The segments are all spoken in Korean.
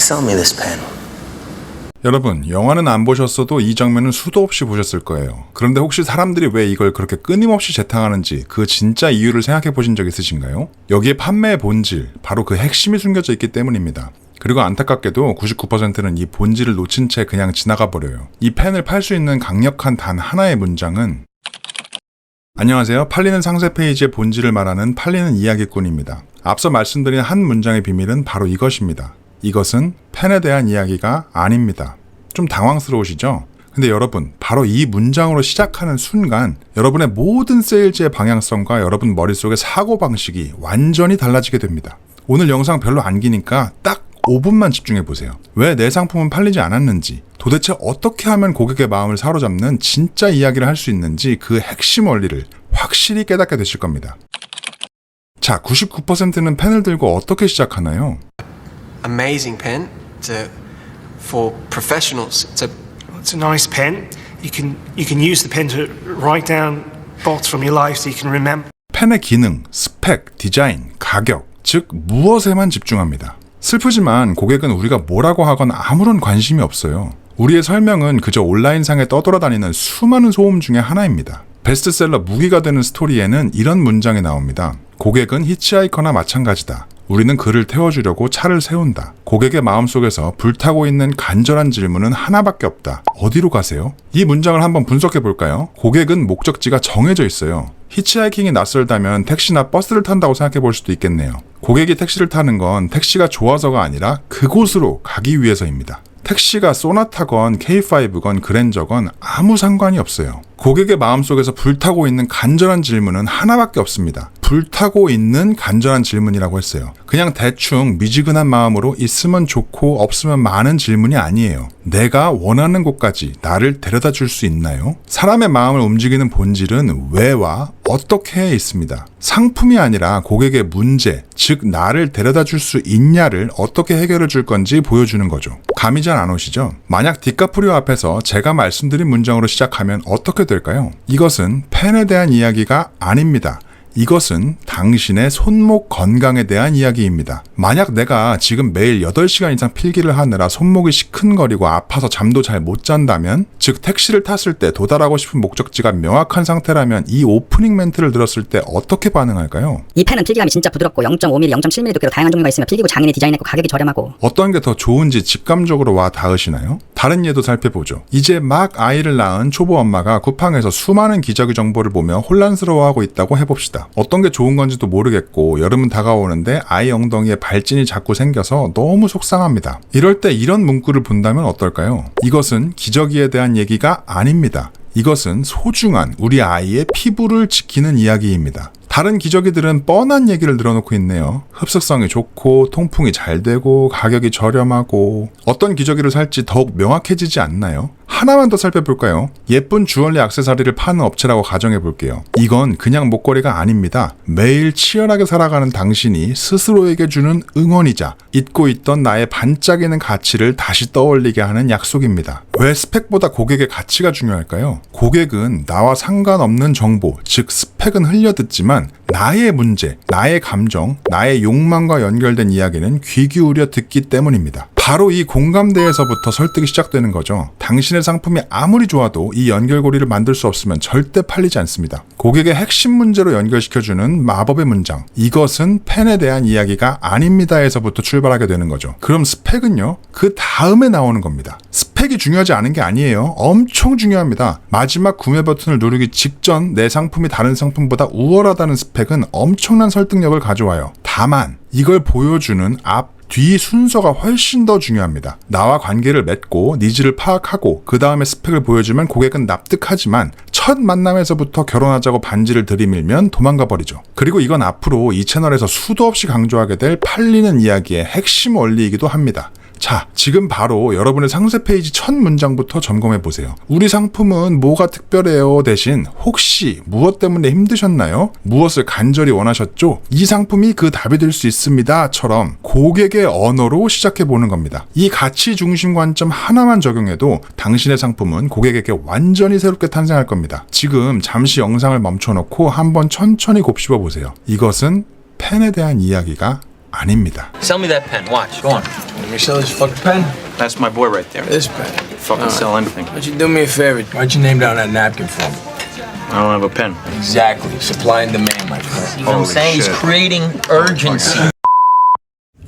Sell me this pen. 여러분, 영화는 안 보셨어도 이 장면은 수도 없이 보셨을 거예요. 그런데 혹시 사람들이 왜 이걸 그렇게 끊임없이 재탕하는지 그 진짜 이유를 생각해 보신 적 있으신가요? 여기에 판매의 본질, 바로 그 핵심이 숨겨져 있기 때문입니다. 그리고 안타깝게도 99%는 이 본질을 놓친 채 그냥 지나가 버려요. 이 펜을 팔 수 있는 강력한 단 하나의 문장은 안녕하세요. 팔리는 상세 페이지의 본질을 말하는 팔리는 이야기꾼입니다. 앞서 말씀드린 한 문장의 비밀은 바로 이것입니다. 이것은 펜에 대한 이야기가 아닙니다. 좀 당황스러우시죠? 근데 여러분, 바로 이 문장으로 시작하는 순간 여러분의 모든 세일즈의 방향성과 여러분 머릿속의 사고방식이 완전히 달라지게 됩니다. 오늘 영상 별로 안 기니까 딱 5분만 집중해보세요. 왜 내 상품은 팔리지 않았는지, 도대체 어떻게 하면 고객의 마음을 사로잡는 진짜 이야기를 할 수 있는지 그 핵심 원리를 확실히 깨닫게 되실 겁니다. 자, 99%는 펜을 들고 어떻게 시작하나요? Amazing pen for professionals. It's a nice pen. You can use the pen to write down thoughts from your life so you can remember. 펜의 기능, 스펙, 디자인, 가격, 즉 무엇에만 집중합니다. 슬프지만 고객은 우리가 뭐라고 하건 아무런 관심이 없어요. 우리의 설명은 그저 온라인상에 떠돌아다니는 수많은 소음 중에 하나입니다. 베스트셀러 무기가 되는 스토리에는 이런 문장이 나옵니다. 고객은 히치하이커나 마찬가지다. 우리는 그를 태워주려고 차를 세운다. 고객의 마음속에서 불타고 있는 간절한 질문은 하나밖에 없다. 어디로 가세요? 이 문장을 한번 분석해 볼까요? 고객은 목적지가 정해져 있어요. 히치하이킹이 낯설다면 택시나 버스를 탄다고 생각해 볼 수도 있겠네요. 고객이 택시를 타는 건 택시가 좋아서가 아니라 그곳으로 가기 위해서입니다. 택시가 소나타건 K5건 그랜저건 아무 상관이 없어요. 고객의 마음속에서 불타고 있는 간절한 질문은 하나밖에 없습니다. 불타고 있는 간절한 질문이라고 했어요. 그냥 대충 미지근한 마음으로 있으면 좋고 없으면 많은 질문이 아니에요. 내가 원하는 곳까지 나를 데려다 줄 수 있나요? 사람의 마음을 움직이는 본질은 왜와 어떻게에 있습니다. 상품이 아니라 고객의 문제, 즉 나를 데려다 줄 수 있냐를 어떻게 해결해 줄 건지 보여주는 거죠. 감이 잘 안 오시죠? 만약 디카프리오 앞에서 제가 말씀드린 문장으로 시작하면 어떻게 될까요? 이것은 펜에 대한 이야기가 아닙니다. 이것은 당신의 손목 건강에 대한 이야기입니다. 만약 내가 지금 매일 8시간 이상 필기를 하느라 손목이 시큰거리고 아파서 잠도 잘 못 잔다면, 즉 택시를 탔을 때 도달하고 싶은 목적지가 명확한 상태라면 이 오프닝 멘트를 들었을 때 어떻게 반응할까요? 이 펜은 필기감이 진짜 부드럽고 0.5mm, 0.7mm 두께로 다양한 종류가 있으며 필기구 장인이 디자인했고 가격이 저렴하고. 어떤 게 더 좋은지 직감적으로 와 닿으시나요? 다른 예도 살펴보죠. 이제 막 아이를 낳은 초보 엄마가 쿠팡에서 수많은 기저귀 정보를 보며 혼란스러워하고 있다고 해봅시다. 어떤 게 좋은 건지도 모르겠고 여름은 다가오는데 아이 엉덩이에 발진이 자꾸 생겨서 너무 속상합니다. 이럴 때 이런 문구를 본다면 어떨까요? 이것은 기저귀에 대한 얘기가 아닙니다. 이것은 소중한 우리 아이의 피부를 지키는 이야기입니다. 다른 기저귀들은 뻔한 얘기를 늘어놓고 있네요. 흡수성이 좋고 통풍이 잘 되고 가격이 저렴하고. 어떤 기저귀를 살지 더욱 명확해지지 않나요? 하나만 더 살펴볼까요? 예쁜 주얼리 액세서리를 파는 업체라고 가정해볼게요. 이건 그냥 목걸이가 아닙니다. 매일 치열하게 살아가는 당신이 스스로에게 주는 응원이자 잊고 있던 나의 반짝이는 가치를 다시 떠올리게 하는 약속입니다. 왜 스펙보다 고객의 가치가 중요할까요? 고객은 나와 상관없는 정보, 즉 스펙은 흘려듣지만 나의 문제, 나의 감정, 나의 욕망과 연결된 이야기는 귀 기울여 듣기 때문입니다. 바로 이 공감대에서부터 설득이 시작되는 거죠. 당신의 상품이 아무리 좋아도 이 연결고리를 만들 수 없으면 절대 팔리지 않습니다. 고객의 핵심 문제로 연결시켜주는 마법의 문장. 이것은 펜에 대한 이야기가 아닙니다에서부터 출발하게 되는 거죠. 그럼 스펙은요? 그 다음에 나오는 겁니다. 스펙이 중요하지 않은 게 아니에요. 엄청 중요합니다. 마지막 구매 버튼을 누르기 직전 내 상품이 다른 상품보다 우월하다는 스펙은 엄청난 설득력을 가져와요. 다만 이걸 보여주는 뒤 순서가 훨씬 더 중요합니다. 나와 관계를 맺고 니즈를 파악하고 그 다음에 스펙을 보여주면 고객은 납득하지만 첫 만남에서부터 결혼하자고 반지를 들이밀면 도망가 버리죠. 그리고 이건 앞으로 이 채널에서 수도 없이 강조하게 될 팔리는 이야기의 핵심 원리이기도 합니다. 자, 지금 바로 여러분의 상세 페이지 첫 문장부터 점검해 보세요. 우리 상품은 뭐가 특별해요? 대신 혹시 무엇 때문에 힘드셨나요? 무엇을 간절히 원하셨죠? 이 상품이 그 답이 될 수 있습니다.처럼 고객의 언어로 시작해 보는 겁니다. 이 가치 중심 관점 하나만 적용해도 당신의 상품은 고객에게 완전히 새롭게 탄생할 겁니다. 지금 잠시 영상을 멈춰놓고 한번 천천히 곱씹어 보세요. 이것은 펜에 대한 이야기가 아닙니다. Sell me that pen. Watch. Go on. Let me sell this fucking pen. That's my boy right there. This pen. Fucking sell anything. Why don't you do me a favor? Write your name down on that napkin for me. I don't have a pen. Exactly. Supply and demand, my friend. You know what I'm saying? He's creating urgency.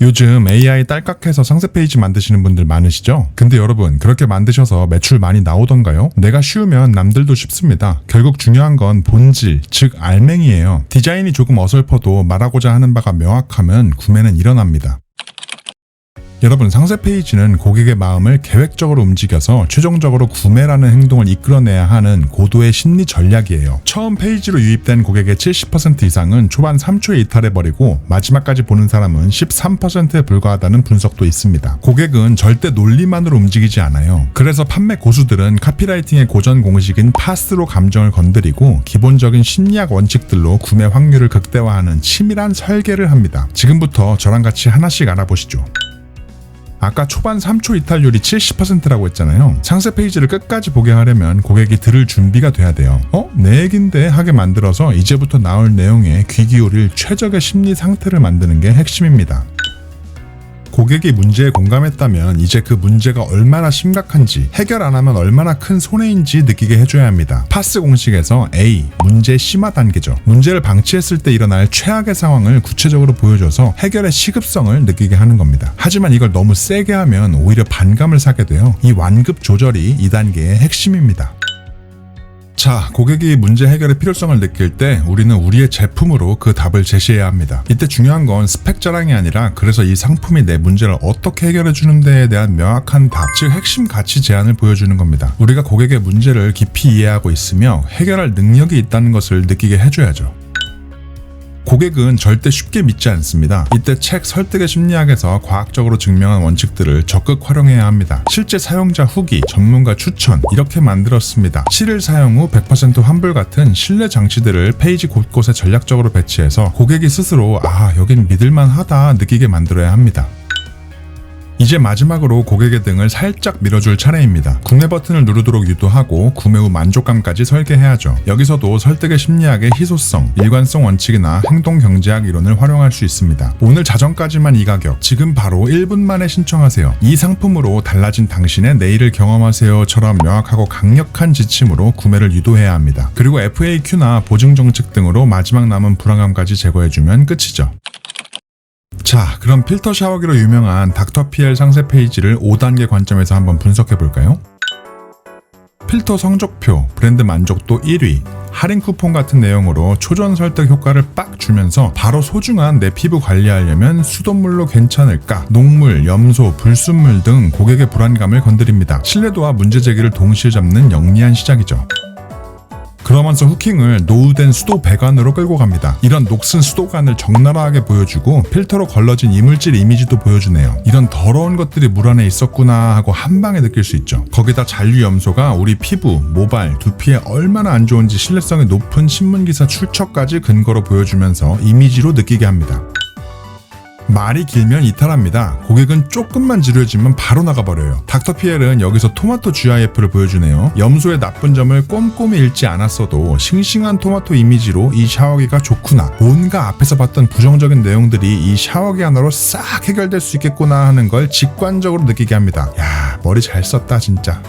요즘 AI 딸깍해서 상세 페이지 만드시는 분들 많으시죠? 근데 여러분, 그렇게 만드셔서 매출 많이 나오던가요? 내가 쉬우면 남들도 쉽습니다. 결국 중요한 건 본질, 즉 알맹이에요. 디자인이 조금 어설퍼도 말하고자 하는 바가 명확하면 구매는 일어납니다. 여러분, 상세 페이지는 고객의 마음을 계획적으로 움직여서 최종적으로 구매라는 행동을 이끌어내야 하는 고도의 심리 전략이에요. 처음 페이지로 유입된 고객의 70% 이상은 초반 3초에 이탈해버리고 마지막까지 보는 사람은 13%에 불과하다는 분석도 있습니다. 고객은 절대 논리만으로 움직이지 않아요. 그래서 판매 고수들은 카피라이팅의 고전 공식인 파스로 감정을 건드리고 기본적인 심리학 원칙들로 구매 확률을 극대화하는 치밀한 설계를 합니다. 지금부터 저랑 같이 하나씩 알아보시죠. 아까 초반 3초 이탈률이 70%라고 했잖아요. 상세 페이지를 끝까지 보게 하려면 고객이 들을 준비가 돼야 돼요. 내 얘긴데 하게 만들어서 이제부터 나올 내용에 귀 기울일 최적의 심리 상태를 만드는 게 핵심입니다. 고객이 문제에 공감했다면 이제 그 문제가 얼마나 심각한지, 해결 안 하면 얼마나 큰 손해인지 느끼게 해줘야 합니다. 파스 공식에서 A, 문제 심화 단계죠. 문제를 방치했을 때 일어날 최악의 상황을 구체적으로 보여줘서 해결의 시급성을 느끼게 하는 겁니다. 하지만 이걸 너무 세게 하면 오히려 반감을 사게 돼요. 이 완급 조절이 2단계의 핵심입니다. 자, 고객이 문제 해결의 필요성을 느낄 때 우리는 우리의 제품으로 그 답을 제시해야 합니다. 이때 중요한 건 스펙 자랑이 아니라 그래서 이 상품이 내 문제를 어떻게 해결해 주는 데에 대한 명확한 답, 즉 핵심 가치 제안을 보여주는 겁니다. 우리가 고객의 문제를 깊이 이해하고 있으며 해결할 능력이 있다는 것을 느끼게 해줘야죠. 고객은 절대 쉽게 믿지 않습니다. 이때 책 설득의 심리학에서 과학적으로 증명한 원칙들을 적극 활용해야 합니다. 실제 사용자 후기, 전문가 추천 이렇게 만들었습니다. 실을 사용 후 100% 환불 같은 신뢰 장치들을 페이지 곳곳에 전략적으로 배치해서 고객이 스스로 여긴 믿을만하다 느끼게 만들어야 합니다. 이제 마지막으로 고객의 등을 살짝 밀어줄 차례입니다. 구매 버튼을 누르도록 유도하고 구매 후 만족감까지 설계해야죠. 여기서도 설득의 심리학의 희소성, 일관성 원칙이나 행동 경제학 이론을 활용할 수 있습니다. 오늘 자정까지만 이 가격, 지금 바로 1분 만에 신청하세요. 이 상품으로 달라진 당신의 내일을 경험하세요처럼 명확하고 강력한 지침으로 구매를 유도해야 합니다. 그리고 FAQ나 보증 정책 등으로 마지막 남은 불안감까지 제거해주면 끝이죠. 자, 그럼 필터 샤워기로 유명한 닥터피엘 상세 페이지를 5단계 관점에서 한번 분석해볼까요? 필터 성적표, 브랜드 만족도 1위, 할인 쿠폰 같은 내용으로 초전 설득 효과를 빡 주면서 바로 소중한 내 피부 관리하려면 수돗물로 괜찮을까? 녹물, 염소, 불순물 등 고객의 불안감을 건드립니다. 신뢰도와 문제 제기를 동시에 잡는 영리한 시작이죠. 그러면서 후킹을 노후된 수도 배관으로 끌고 갑니다. 이런 녹슨 수도관을 적나라하게 보여주고 필터로 걸러진 이물질 이미지도 보여주네요. 이런 더러운 것들이 물 안에 있었구나 하고 한 방에 느낄 수 있죠. 거기다 잔류염소가 우리 피부, 모발, 두피에 얼마나 안 좋은지 신뢰성이 높은 신문기사 출처까지 근거로 보여주면서 이미지로 느끼게 합니다. 말이 길면 이탈합니다. 고객은 조금만 지루해지면 바로 나가버려요. 닥터피엘은 여기서 토마토 GIF를 보여주네요. 염소의 나쁜 점을 꼼꼼히 읽지 않았어도 싱싱한 토마토 이미지로 이 샤워기가 좋구나, 뭔가 앞에서 봤던 부정적인 내용들이 이 샤워기 하나로 싹 해결될 수 있겠구나 하는 걸 직관적으로 느끼게 합니다. 야, 머리 잘 썼다 진짜.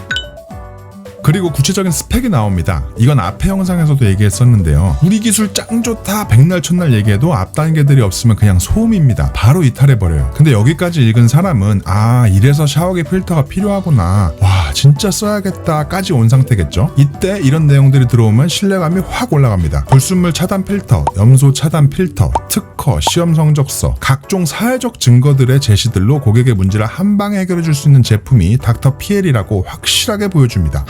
그리고 구체적인 스펙이 나옵니다. 이건 앞의 영상에서도 얘기했었는데요. 우리 기술 짱 좋다 백날 첫날 얘기해도 앞 단계들이 없으면 그냥 소음입니다. 바로 이탈해버려요. 근데 여기까지 읽은 사람은 이래서 샤워기 필터가 필요하구나, 와 진짜 써야겠다까지 온 상태겠죠. 이때 이런 내용들이 들어오면 신뢰감이 확 올라갑니다. 불순물 차단 필터, 염소 차단 필터, 특허, 시험 성적서, 각종 사회적 증거들의 제시들로 고객의 문제를 한 방에 해결해 줄 수 있는 제품이 닥터피엘이라고 확실하게 보여줍니다.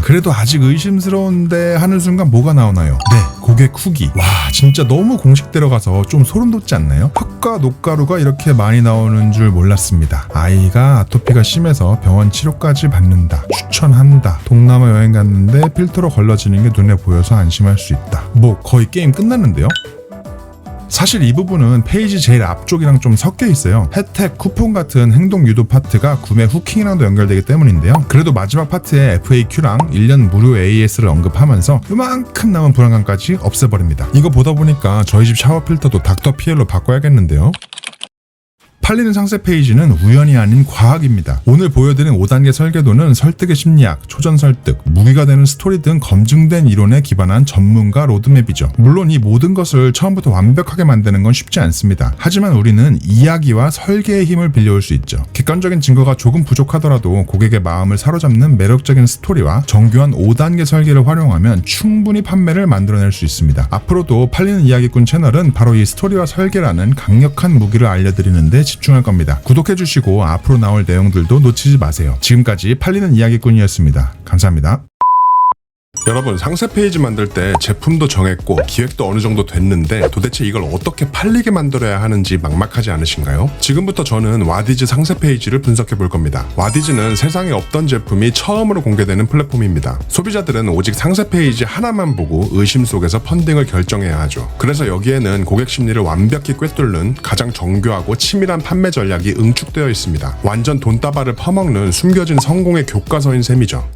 그래도 아직 의심스러운데 하는 순간 뭐가 나오나요? 네, 고객 후기. 와 진짜 너무 공식대로 가서 좀 소름 돋지 않나요? 흑과 녹가루가 이렇게 많이 나오는 줄 몰랐습니다. 아이가 아토피가 심해서 병원 치료까지 받는다, 추천한다, 동남아 여행 갔는데 필터로 걸러지는 게 눈에 보여서 안심할 수 있다. 뭐 거의 게임 끝났는데요? 사실 이 부분은 페이지 제일 앞쪽이랑 좀 섞여 있어요. 혜택, 쿠폰 같은 행동 유도 파트가 구매 후킹이랑도 연결되기 때문인데요. 그래도 마지막 파트에 FAQ랑 1년 무료 AS를 언급하면서 요만큼 남은 불안감까지 없애버립니다. 이거 보다 보니까 저희 집 샤워 필터도 닥터피엘로 바꿔야겠는데요. 팔리는 상세 페이지는 우연이 아닌 과학입니다. 오늘 보여드린 5단계 설계도는 설득의 심리학, 초전 설득, 무기가 되는 스토리 등 검증된 이론에 기반한 전문가 로드맵이죠. 물론 이 모든 것을 처음부터 완벽하게 만드는 건 쉽지 않습니다. 하지만 우리는 이야기와 설계의 힘을 빌려올 수 있죠. 객관적인 증거가 조금 부족하더라도 고객의 마음을 사로잡는 매력적인 스토리와 정교한 5단계 설계를 활용하면 충분히 판매를 만들어낼 수 있습니다. 앞으로도 팔리는 이야기꾼 채널은 바로 이 스토리와 설계라는 강력한 무기를 알려드리는 데 집중할 겁니다. 구독해주시고 앞으로 나올 내용들도 놓치지 마세요. 지금까지 팔리는 이야기꾼이었습니다. 감사합니다. 여러분, 상세 페이지 만들 때 제품도 정했고 기획도 어느 정도 됐는데 도대체 이걸 어떻게 팔리게 만들어야 하는지 막막하지 않으신가요? 지금부터 저는 와디즈 상세 페이지를 분석해 볼 겁니다. 와디즈는 세상에 없던 제품이 처음으로 공개되는 플랫폼입니다. 소비자들은 오직 상세 페이지 하나만 보고 의심 속에서 펀딩을 결정해야 하죠. 그래서 여기에는 고객 심리를 완벽히 꿰뚫는 가장 정교하고 치밀한 판매 전략이 응축되어 있습니다. 완전 돈다발을 퍼먹는 숨겨진 성공의 교과서인 셈이죠.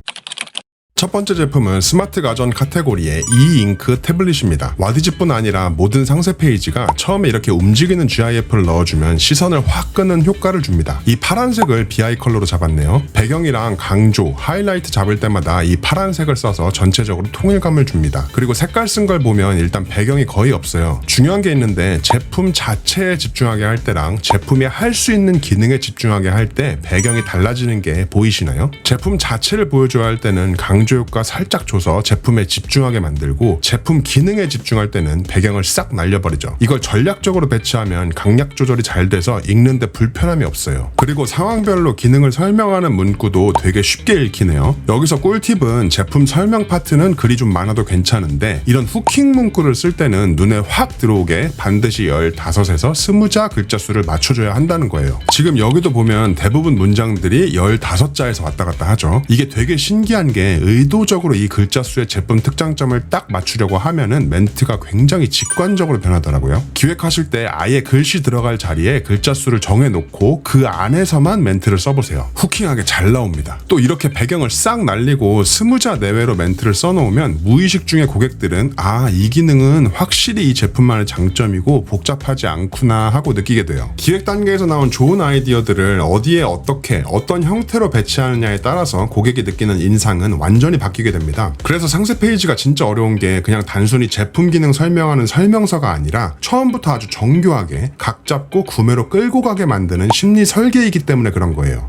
첫 번째 제품은 스마트 가전 카테고리의 E-잉크 태블릿입니다. 와디즈뿐 아니라 모든 상세 페이지가 처음에 이렇게 움직이는 GIF를 넣어주면 시선을 확 끄는 효과를 줍니다. 이 파란색을 BI 컬러로 잡았네요. 배경이랑 강조, 하이라이트 잡을 때마다 이 파란색을 써서 전체적으로 통일감을 줍니다. 그리고 색깔 쓴 걸 보면 일단 배경이 거의 없어요. 중요한 게 있는데 제품 자체에 집중하게 할 때랑 제품이 할 수 있는 기능에 집중하게 할 때 배경이 달라지는 게 보이시나요? 제품 자체를 보여줘야 할 때는 강조 효과 살짝 줘서 제품에 집중하게 만들고 제품 기능에 집중할 때는 배경을 싹 날려버리죠. 이걸 전략적으로 배치하면 강약 조절이 잘 돼서 읽는데 불편함이 없어요. 그리고 상황별로 기능을 설명하는 문구도 되게 쉽게 읽히네요. 여기서 꿀팁은 제품 설명 파트는 글이 좀 많아도 괜찮은데 이런 후킹 문구를 쓸 때는 눈에 확 들어오게 반드시 15에서 20자 글자 수를 맞춰줘야 한다는 거예요. 지금 여기도 보면 대부분 문장들이 15자에서 왔다 갔다 하죠. 이게 되게 신기한 게 의도적으로 이 글자 수의 제품 특장점을 딱 맞추려고 하면은 멘트가 굉장히 직관적으로 변하더라고요. 기획하실 때 아예 글씨 들어갈 자리에 글자 수를 정해놓고 그 안에서만 멘트를 써보세요. 후킹하게 잘 나옵니다. 또 이렇게 배경을 싹 날리고 20자 내외로 멘트를 써놓으면 무의식 중에 고객들은 이 기능은 확실히 이 제품만의 장점이고 복잡하지 않구나 하고 느끼게 돼요. 기획 단계에서 나온 좋은 아이디어들을 어디에 어떻게 어떤 형태로 배치하느냐에 따라서 고객이 느끼는 인상은 완전히 바뀌게 됩니다. 그래서 상세 페이지가 진짜 어려운 게 그냥 단순히 제품 기능 설명하는 설명서가 아니라 처음부터 아주 정교하게 각 잡고 구매로 끌고 가게 만드는 심리 설계이기 때문에 그런 거예요.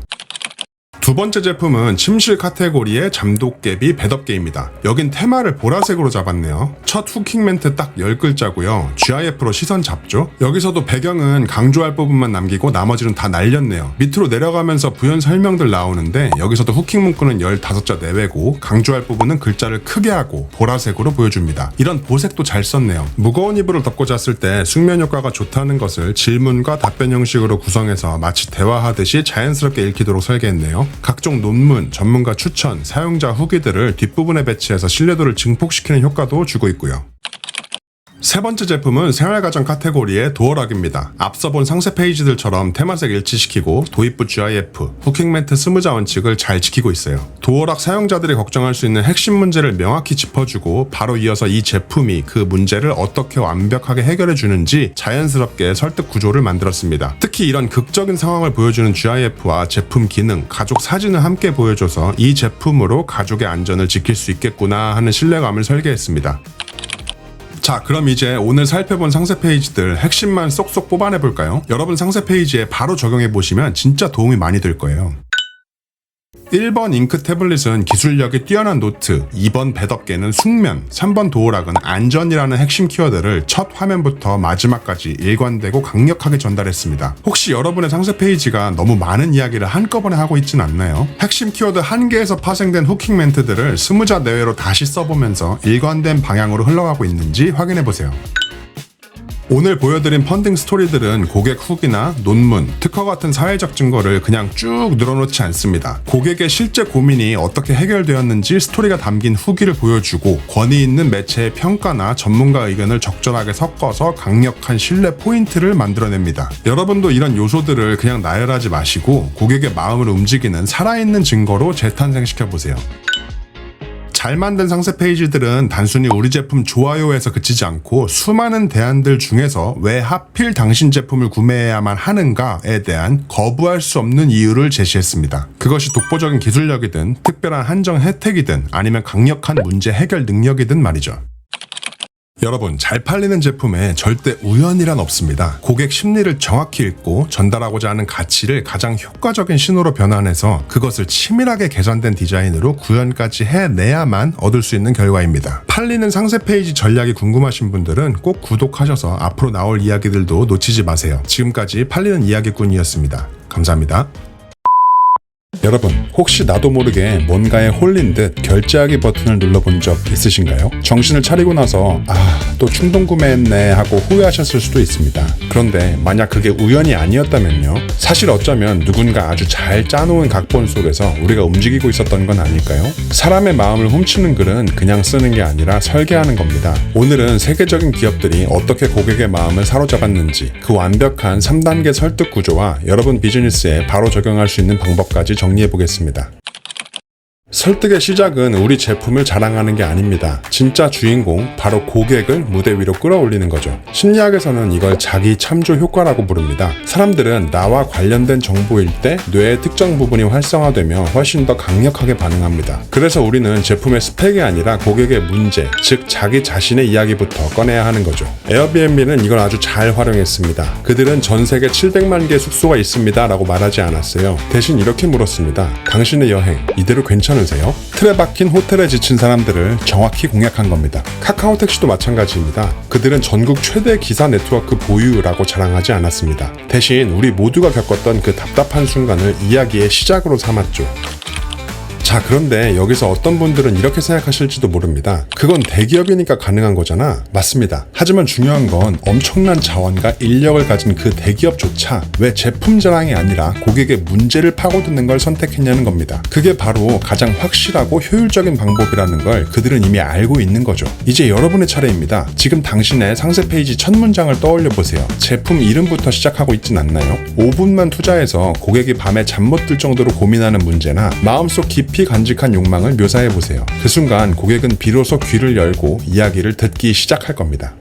두 번째 제품은 침실 카테고리의 잠도깨비 배덮개입니다. 여긴 테마를 보라색으로 잡았네요. 첫 후킹 멘트 딱 10글자고요. GIF로 시선 잡죠. 여기서도 배경은 강조할 부분만 남기고 나머지는 다 날렸네요. 밑으로 내려가면서 부연 설명들 나오는데 여기서도 후킹 문구는 15자 내외고 강조할 부분은 글자를 크게 하고 보라색으로 보여줍니다. 이런 보색도 잘 썼네요. 무거운 이불을 덮고 잤을 때 숙면 효과가 좋다는 것을 질문과 답변 형식으로 구성해서 마치 대화하듯이 자연스럽게 읽히도록 설계했네요. 각종 논문, 전문가 추천, 사용자 후기들을 뒷부분에 배치해서 신뢰도를 증폭시키는 효과도 주고 있고요. 세 번째 제품은 생활가전 카테고리의 도어락입니다. 앞서 본 상세 페이지들처럼 테마색 일치시키고 도입부 GIF, 후킹 멘트 20자 원칙을 잘 지키고 있어요. 도어락 사용자들이 걱정할 수 있는 핵심 문제를 명확히 짚어주고 바로 이어서 이 제품이 그 문제를 어떻게 완벽하게 해결해 주는지 자연스럽게 설득 구조를 만들었습니다. 특히 이런 극적인 상황을 보여주는 GIF와 제품 기능, 가족 사진을 함께 보여줘서 이 제품으로 가족의 안전을 지킬 수 있겠구나 하는 신뢰감을 설계했습니다. 자, 그럼 이제 오늘 살펴본 상세 페이지들 핵심만 쏙쏙 뽑아내볼까요? 여러분 상세 페이지에 바로 적용해보시면 진짜 도움이 많이 될 거예요. 1번 잉크 태블릿은 기술력이 뛰어난 노트, 2번 배덮개는 숙면, 3번 도어락은 안전이라는 핵심 키워드를 첫 화면부터 마지막까지 일관되고 강력하게 전달했습니다. 혹시 여러분의 상세 페이지가 너무 많은 이야기를 한꺼번에 하고 있진 않나요? 핵심 키워드 1개에서 파생된 후킹 멘트들을 20자 내외로 다시 써보면서 일관된 방향으로 흘러가고 있는지 확인해보세요. 오늘 보여드린 펀딩 스토리들은 고객 후기나 논문, 특허 같은 사회적 증거를 그냥 쭉 늘어놓지 않습니다. 고객의 실제 고민이 어떻게 해결되었는지 스토리가 담긴 후기를 보여주고 권위 있는 매체의 평가나 전문가 의견을 적절하게 섞어서 강력한 신뢰 포인트를 만들어냅니다. 여러분도 이런 요소들을 그냥 나열하지 마시고 고객의 마음을 움직이는 살아있는 증거로 재탄생시켜보세요. 잘 만든 상세 페이지들은 단순히 우리 제품 좋아요에서 그치지 않고 수많은 대안들 중에서 왜 하필 당신 제품을 구매해야만 하는가에 대한 거부할 수 없는 이유를 제시했습니다. 그것이 독보적인 기술력이든 특별한 한정 혜택이든 아니면 강력한 문제 해결 능력이든 말이죠. 여러분, 잘 팔리는 제품에 절대 우연이란 없습니다. 고객 심리를 정확히 읽고 전달하고자 하는 가치를 가장 효과적인 신호로 변환해서 그것을 치밀하게 개선된 디자인으로 구현까지 해내야만 얻을 수 있는 결과입니다. 팔리는 상세 페이지 전략이 궁금하신 분들은 꼭 구독하셔서 앞으로 나올 이야기들도 놓치지 마세요. 지금까지 팔리는 이야기꾼이었습니다. 감사합니다. 여러분, 혹시 나도 모르게 뭔가에 홀린 듯 결제하기 버튼을 눌러본 적 있으신가요? 정신을 차리고 나서 또 충동 구매했네 하고 후회하셨을 수도 있습니다. 그런데 만약 그게 우연이 아니었다면요? 사실 어쩌면 누군가 아주 잘 짜놓은 각본 속에서 우리가 움직이고 있었던 건 아닐까요? 사람의 마음을 훔치는 글은 그냥 쓰는 게 아니라 설계하는 겁니다. 오늘은 세계적인 기업들이 어떻게 고객의 마음을 사로잡았는지 그 완벽한 3단계 설득 구조와 여러분 비즈니스에 바로 적용할 수 있는 방법까지 정리해보겠습니다. 설득의 시작은 우리 제품을 자랑하는 게 아닙니다. 진짜 주인공, 바로 고객을 무대 위로 끌어올리는 거죠. 심리학에서는 이걸 자기 참조 효과라고 부릅니다. 사람들은 나와 관련된 정보일 때 뇌의 특정 부분이 활성화되며 훨씬 더 강력하게 반응합니다. 그래서 우리는 제품의 스펙이 아니라 고객의 문제, 즉 자기 자신의 이야기부터 꺼내야 하는 거죠. 에어비앤비는 이걸 아주 잘 활용했습니다. 그들은 전 세계 700만 개 숙소가 있습니다 라고 말하지 않았어요. 대신 이렇게 물었습니다. 당신의 여행, 이대로 괜찮으세요? 틀에 박힌 호텔에 지친 사람들을 정확히 공략한 겁니다. 카카오택시도 마찬가지입니다. 그들은 전국 최대 기사 네트워크 보유라고 자랑하지 않았습니다. 대신 우리 모두가 겪었던 그 답답한 순간을 이야기의 시작으로 삼았죠. 자, 그런데 여기서 어떤 분들은 이렇게 생각하실지도 모릅니다. 그건 대기업이니까 가능한 거잖아. 맞습니다. 하지만 중요한 건 엄청난 자원과 인력을 가진 그 대기업조차 왜 제품 자랑이 아니라 고객의 문제를 파고드는 걸 선택했냐는 겁니다. 그게 바로 가장 확실하고 효율적인 방법이라는 걸 그들은 이미 알고 있는 거죠. 이제 여러분의 차례입니다. 지금 당신의 상세 페이지 첫 문장을 떠올려 보세요. 제품 이름부터 시작하고 있진 않나요? 5분만 투자해서 고객이 밤에 잠 못 들 정도로 고민하는 문제나 마음속 깊이 간직한 욕망을 묘사해보세요. 그 순간 고객은 비로소 귀를 열고 이야기를 듣기 시작할 겁니다.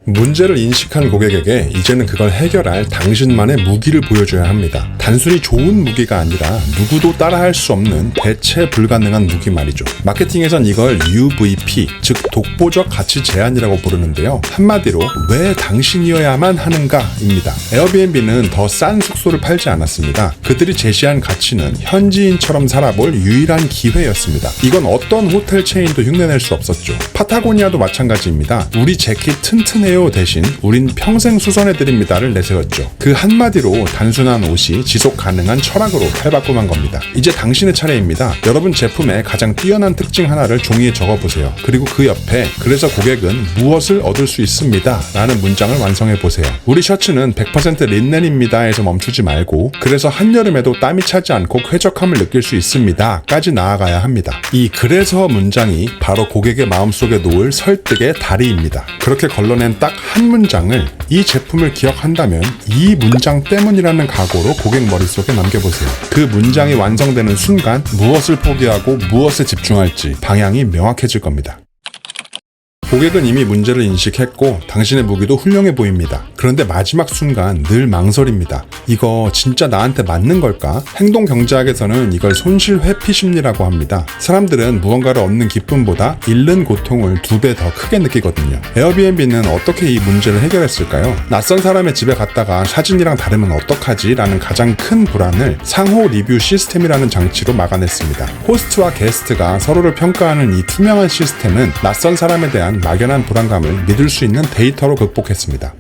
문제를 인식한 고객에게 이제는 그걸 해결할 당신만의 무기를 보여줘야 합니다. 단순히 좋은 무기가 아니라 누구도 따라할 수 없는 대체 불가능한 무기 말이죠. 마케팅에선 이걸 UVP, 즉 독보적 가치 제안이라고 부르는데요. 한마디로 왜 당신이어야만 하는가입니다. 에어비앤비는 더 싼 숙소를 팔지 않았습니다. 그들이 제시한 가치는 현지인처럼 살아볼 유일한 기회였습니다. 이건 어떤 호텔 체인도 흉내낼 수 없었죠. 파타고니아도 마찬가지입니다. 우리 재킷 튼튼해요 대신 우린 평생 수선해드립니다를 내세웠죠. 그 한마디로 단순한 옷이 지속 가능한 철학으로 탈바꿈한 겁니다. 이제 당신의 차례입니다. 여러분 제품의 가장 뛰어난 특징 하나를 종이에 적어보세요. 그리고 그 옆에 그래서 고객은 무엇을 얻을 수 있습니다 라는 문장을 완성해보세요. 우리 셔츠는 100% 린넨입니다 에서 멈추지 말고 그래서 한여름에도 땀이 차지 않고 쾌적함을 느낄 수 있습니다 까지 나아가야 합니다. 이 그래서 문장이 바로 고객의 마음속에 놓을 설득의 다리입니다. 그렇게 걸러낸 딱 한 문장을 이 제품을 기억한다면 이 문장 때문이라는 각오로 고객 머릿속에 남겨보세요. 그 문장이 완성되는 순간 무엇을 포기하고 무엇에 집중할지 방향이 명확해질 겁니다. 고객은 이미 문제를 인식했고 당신의 무기도 훌륭해 보입니다. 그런데 마지막 순간 늘 망설입니다. 이거 진짜 나한테 맞는 걸까? 행동 경제학에서는 이걸 손실 회피 심리라고 합니다. 사람들은 무언가를 얻는 기쁨보다 잃는 고통을 2배 더 크게 느끼거든요. 에어비앤비는 어떻게 이 문제를 해결했을까요? 낯선 사람의 집에 갔다가 사진이랑 다르면 어떡하지? 라는 가장 큰 불안을 상호 리뷰 시스템이라는 장치로 막아냈습니다. 호스트와 게스트가 서로를 평가하는 이 투명한 시스템은 낯선 사람에 대한 막연한 불안감을 믿을 수 있는 데이터로 극복했습니다.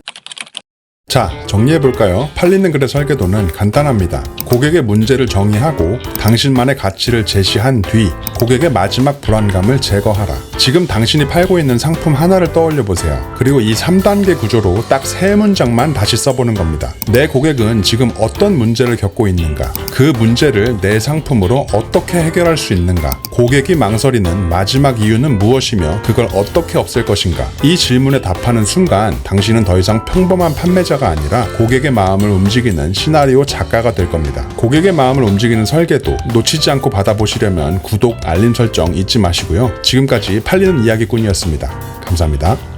자, 정리해볼까요? 팔리는 글의 설계도는 간단합니다. 고객의 문제를 정의하고 당신만의 가치를 제시한 뒤 고객의 마지막 불안감을 제거하라. 지금 당신이 팔고 있는 상품 하나를 떠올려 보세요. 그리고 이 3단계 구조로 딱 3문장만 다시 써보는 겁니다. 내 고객은 지금 어떤 문제를 겪고 있는가? 그 문제를 내 상품으로 어떻게 해결할 수 있는가? 고객이 망설이는 마지막 이유는 무엇이며 그걸 어떻게 없앨 것인가? 이 질문에 답하는 순간 당신은 더 이상 평범한 판매자가 아니라 고객의 마음을 움직이는 시나리오 작가가 될 겁니다. 고객의 마음을 움직이는 설계도 놓치지 않고 받아보시려면 구독, 알림 설정 잊지 마시고요. 지금까지 팔리는 이야기꾼이었습니다. 감사합니다.